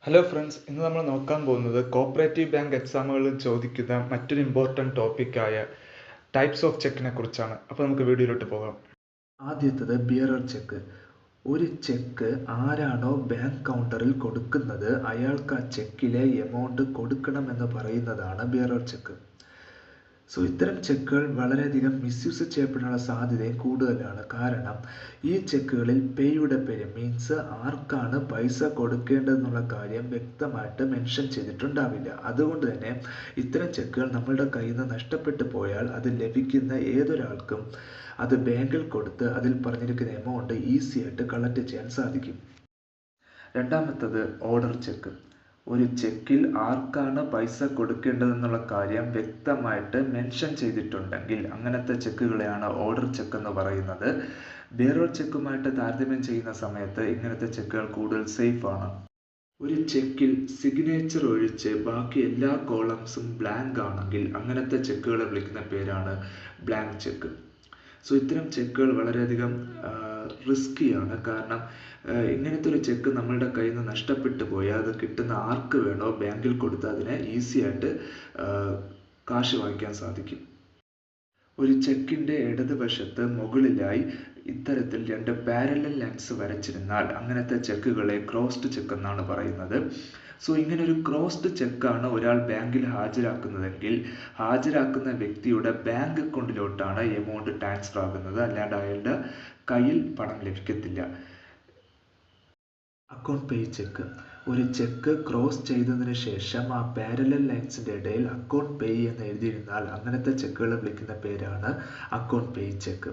Hello friends, ഇന്ന് നമ്മൾ നോക്കാൻ പോകുന്നത് കോപ്പറേറ്റീവ് ബാങ്ക് എക്സാമുകളിൽ ചോദിക്കുന്ന മറ്റൊരു ഇമ്പോർട്ടൻറ്റ് ടോപ്പിക്കായ ടൈപ്സ് ഓഫ് ചെക്കിനെ കുറിച്ചാണ്. അപ്പോൾ നമുക്ക് വീഡിയോയിലോട്ട് പോകാം. ആദ്യത്തത് ബിയറർ ചെക്ക്. ഒരു ചെക്ക് ആരാണോ ബാങ്ക് കൗണ്ടറിൽ കൊടുക്കുന്നത് അയാൾക്ക് ആ ചെക്കിലെ എമൗണ്ട് കൊടുക്കണമെന്ന് പറയുന്നതാണ് ബിയറർ ചെക്ക്. ഇത്തരം ചെക്കുകൾ വളരെയധികം മിസ്യൂസ് ചെയ്യപ്പെടാനുള്ള സാധ്യതയും കൂടുതലാണ്. കാരണം ഈ ചെക്കുകളിൽ പേയുടെ പേര് മീൻസ് ആർക്കാണ് പൈസ കൊടുക്കേണ്ടതെന്നുള്ള കാര്യം വ്യക്തമായിട്ട് മെൻഷൻ ചെയ്തിട്ടുണ്ടാവില്ല. അതുകൊണ്ട് തന്നെ ഇത്തരം ചെക്കുകൾ നമ്മളുടെ കയ്യിൽ നിന്ന് നഷ്ടപ്പെട്ടു പോയാൽ അത് ലഭിക്കുന്ന ഏതൊരാൾക്കും അത് ബാങ്കിൽ കൊടുത്ത് അതിൽ പറഞ്ഞിരിക്കുന്ന എമൗണ്ട് ഈസി ആയിട്ട് കളക്ട് ചെയ്യാൻ സാധിക്കും. രണ്ടാമത്തത് ഓർഡർ ചെക്ക്. ഒരു ചെക്കിൽ ആർക്കാണ് പൈസ കൊടുക്കേണ്ടതെന്നുള്ള കാര്യം വ്യക്തമായിട്ട് മെൻഷൻ ചെയ്തിട്ടുണ്ടെങ്കിൽ അങ്ങനത്തെ ചെക്കുകളെയാണ് ഓർഡർ ചെക്ക് എന്ന് പറയുന്നത്. ബിയറർ ചെക്കുമായിട്ട് താരതമ്യം ചെയ്യുന്ന സമയത്ത് ഇങ്ങനത്തെ ചെക്കുകൾ കൂടുതൽ സേഫ് ആണ്. ഒരു ചെക്കിൽ സിഗ്നേച്ചർ ഒഴിച്ച് ബാക്കി എല്ലാ കോളംസും ബ്ലാങ്ക് ആണെങ്കിൽ അങ്ങനത്തെ ചെക്കുകളെ വിളിക്കുന്ന പേരാണ് ബ്ലാങ്ക് ചെക്ക്. ഇത്തരം ചെക്കുകൾ വളരെയധികം റിസ്ക്കിയാണ്. കാരണം ഇങ്ങനത്തെ ഒരു ചെക്ക് നമ്മളുടെ കയ്യിൽ നിന്ന് നഷ്ടപ്പെട്ടു പോയാൽ അത് കിട്ടുന്ന ആർക്ക് വേണോ ബാങ്കിൽ കൊടുത്ത് അതിനെ ഈസി ആയിട്ട് കാശ് വാങ്ങിക്കാൻ സാധിക്കും. ഒരു ചെക്കിൻ്റെ ഇടതുവശത്ത് മുകളിലായി ഇത്തരത്തിൽ രണ്ട് പാരലൽ ലൈൻസ് വരച്ചിരുന്നാൽ അങ്ങനത്തെ ചെക്കുകളെ ക്രോസ്ഡ് ചെക്ക് എന്നാണ് പറയുന്നത്. ഇങ്ങനെ ഒരു ക്രോസ്ഡ് ചെക്കാണ് ഒരാൾ ബാങ്കിൽ ഹാജരാക്കുന്നതെങ്കിൽ ഹാജരാക്കുന്ന വ്യക്തിയുടെ ബാങ്ക് അക്കൗണ്ടിലോട്ടാണ് എമൗണ്ട് ട്രാൻസ്ഫർ ആകുന്നത്, അല്ലാണ്ട് അയാളുടെ കയ്യിൽ പണം ലഭിക്കത്തില്ല. അക്കൗണ്ട് പേ ചെക്ക്. ഒരു ചെക്ക് ക്രോസ് ചെയ്തതിന് ശേഷം ആ പാരലൽ ലൈൻസിൻ്റെ ഇടയിൽ അക്കൗണ്ട് പേ എന്ന് എഴുതിയിരുന്നാൽ അങ്ങനത്തെ ചെക്കുകൾ വിളിക്കുന്ന പേരാണ് അക്കൗണ്ട് പേ ചെക്ക്.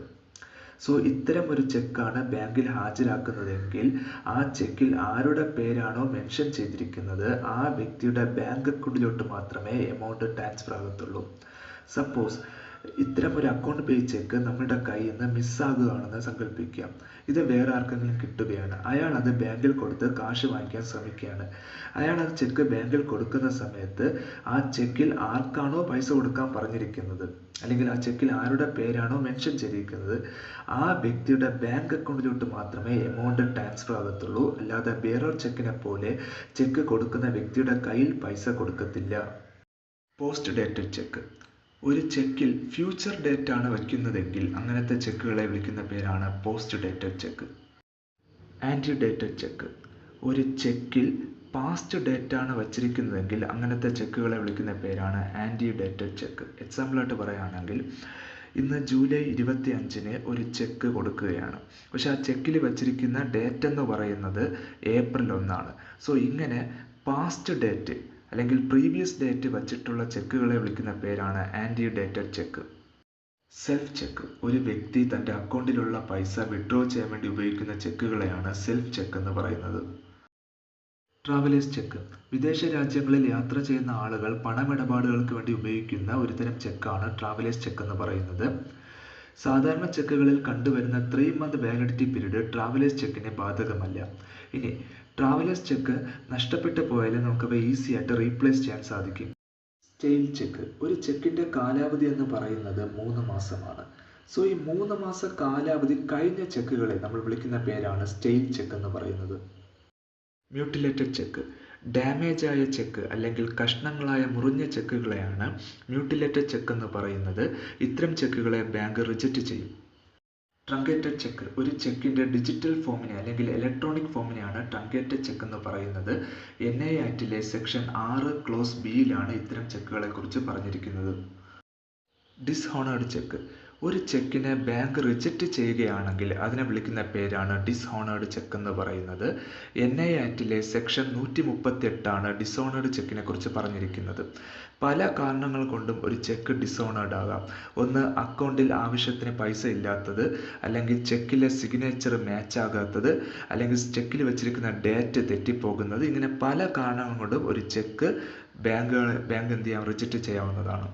ഇത്തരം ഒരു ചെക്കാണ് ബാങ്കിൽ ഹാജരാക്കുന്നതെങ്കിൽ ആ ചെക്കിൽ ആരുടെ പേരാണോ മെൻഷൻ ചെയ്തിരിക്കുന്നത് ആ വ്യക്തിയുടെ ബാങ്ക് അക്കൗണ്ടിലോട്ട് മാത്രമേ എമൗണ്ട് ട്രാൻസ്ഫർ ആകത്തുള്ളൂ. സപ്പോസ് ഇത്തരം ഒരു അക്കൗണ്ട് പേ ചെക്ക് നമ്മുടെ കയ്യിൽ നിന്ന് മിസ്സാകുകയാണെന്ന് സങ്കല്പിക്കാം. ഇത് വേറെ ആർക്കെങ്കിലും കിട്ടുകയാണ്. അയാൾ അത് ബാങ്കിൽ കൊടുത്ത് കാശ് വാങ്ങിക്കാൻ ശ്രമിക്കുകയാണ്. അയാൾ ആ ചെക്ക് ബാങ്കിൽ കൊടുക്കുന്ന സമയത്ത് ആ ചെക്കിൽ ആർക്കാണോ പൈസ കൊടുക്കാൻ പറഞ്ഞിരിക്കുന്നത് അല്ലെങ്കിൽ ആ ചെക്കിൽ ആരുടെ പേരാണോ മെൻഷൻ ചെയ്തിരിക്കുന്നത് ആ വ്യക്തിയുടെ ബാങ്ക് അക്കൗണ്ടിലോട്ട് മാത്രമേ എമൗണ്ട് ട്രാൻസ്ഫർ ആകത്തുള്ളൂ. അല്ലാതെ ബിയറർ ചെക്കിനെ പോലെ ചെക്ക് കൊടുക്കുന്ന വ്യക്തിയുടെ കയ്യിൽ പൈസ കൊടുക്കത്തില്ല. Post dated cheque. ഒരു ചെക്കിൽ ഫ്യൂച്ചർ ഡേറ്റ് ആണ് വയ്ക്കുന്നതെങ്കിൽ അങ്ങനത്തെ ചെക്കുകളെ വിളിക്കുന്ന പേരാണ് post dated cheque. Ante dated cheque. ഒരു ചെക്കിൽ പാസ്റ്റ് ഡേറ്റ് ആണ് വച്ചിരിക്കുന്നതെങ്കിൽ അങ്ങനത്തെ ചെക്കുകളെ വിളിക്കുന്ന പേരാണ് ആൻറ്റി ഡേറ്റഡ് ചെക്ക്. എക്സാമ്പിളായിട്ട് പറയുകയാണെങ്കിൽ ഇന്ന് ജൂലൈ 25-ന് ഒരു ചെക്ക് കൊടുക്കുകയാണ്. പക്ഷെ ആ ചെക്കിൽ വച്ചിരിക്കുന്ന ഡേറ്റ് എന്ന് പറയുന്നത് ഏപ്രിൽ 1-ആണ്. ഇങ്ങനെ പാസ്റ്റ് ഡേറ്റ് അല്ലെങ്കിൽ പ്രീവിയസ് ഡേറ്റ് വച്ചിട്ടുള്ള ചെക്കുകളെ വിളിക്കുന്ന പേരാണ് ante dated cheque. Self cheque. ഒരു വ്യക്തി തൻ്റെ അക്കൗണ്ടിലുള്ള പൈസ വിഡ്രോ ചെയ്യാൻ വേണ്ടി ഉപയോഗിക്കുന്ന ചെക്കുകളെയാണ് സെൽഫ് ചെക്ക് എന്ന് പറയുന്നത്. Travellers check. വിദേശ രാജ്യങ്ങളിൽ യാത്ര ചെയ്യുന്ന ആളുകൾ പണമിടപാടുകൾക്ക് വേണ്ടി ഉപയോഗിക്കുന്ന ഒരുതരം ചെക്കാണ് ട്രാവലേഴ്സ് ചെക്ക് എന്ന് പറയുന്നത്. സാധാരണ ചെക്കുകളിൽ കണ്ടുവരുന്ന 3 മന്ത് വാലിഡിറ്റി പീരീഡ് ട്രാവലേഴ്സ് ചെക്കിന് ബാധകമല്ല. ഇനി ട്രാവലേഴ്സ് ചെക്ക് നഷ്ടപ്പെട്ടു പോയാലും നമുക്കവ ഈസി ആയിട്ട് റീപ്ലേസ് ചെയ്യാൻ സാധിക്കും. Stale check. ഒരു ചെക്കിൻ്റെ കാലാവധി എന്ന് പറയുന്നത് 3 മാസമാണ്. ഈ 3 മാസ കാലാവധി കഴിഞ്ഞ ചെക്കുകളെ നമ്മൾ വിളിക്കുന്ന പേരാണ് സ്റ്റെയിൽ ചെക്ക് എന്ന് പറയുന്നത്. Mutilated check. ഡാമേജ് ആയ ചെക്ക് അല്ലെങ്കിൽ കഷ്ണങ്ങളായ മുറിഞ്ഞ ചെക്കുകളെയാണ് മ്യൂട്ടിലേറ്റഡ് ചെക്ക് എന്ന് പറയുന്നത്. ഇത്തരം ചെക്കുകളെ ബാങ്ക് റിജക്റ്റ് ചെയ്യും. Truncated check. ഒരു ചെക്കിൻ്റെ ഡിജിറ്റൽ ഫോമിനെ അല്ലെങ്കിൽ ഇലക്ട്രോണിക് ഫോമിനെയാണ് ട്രങ്കേറ്റഡ് ചെക്ക് എന്ന് പറയുന്നത്. NI ആക്ടിലെ സെക്ഷൻ 6 ക്ലോസ് ബിയിലാണ് ഇത്തരം ചെക്കുകളെ കുറിച്ച് പറഞ്ഞിരിക്കുന്നത്. ഡിസ്ഹോണേർഡ് ചെക്ക്. ഒരു ചെക്കിനെ ബാങ്ക് റിജക്റ്റ് ചെയ്യുകയാണെങ്കിൽ അതിനെ വിളിക്കുന്ന പേരാണ് ഡിസ്ഹോണേർഡ് ചെക്ക് എന്ന് പറയുന്നത്. NI ആക്ടിലെ സെക്ഷൻ 138 ഡിസോണേർഡ് ചെക്കിനെ കുറിച്ച് പറഞ്ഞിരിക്കുന്നത്. പല കാരണങ്ങൾ കൊണ്ടും ഒരു ചെക്ക് ഡിസോണേർഡ് ആകാം. ഒന്ന്, അക്കൗണ്ടിൽ ആവശ്യത്തിന് പൈസ ഇല്ലാത്തത്, അല്ലെങ്കിൽ ചെക്കിലെ സിഗ്നേച്ചർ മാച്ച് ആകാത്തത്, അല്ലെങ്കിൽ ചെക്കിൽ വെച്ചിരിക്കുന്ന ഡേറ്റ് തെറ്റിപ്പോകുന്നത്. ഇങ്ങനെ പല കാരണങ്ങൾ കൊണ്ടും ഒരു ചെക്ക് ബാങ്ക് എന്ത് ചെയ്യാം, റിജക്റ്റ് ചെയ്യാവുന്നതാണ്.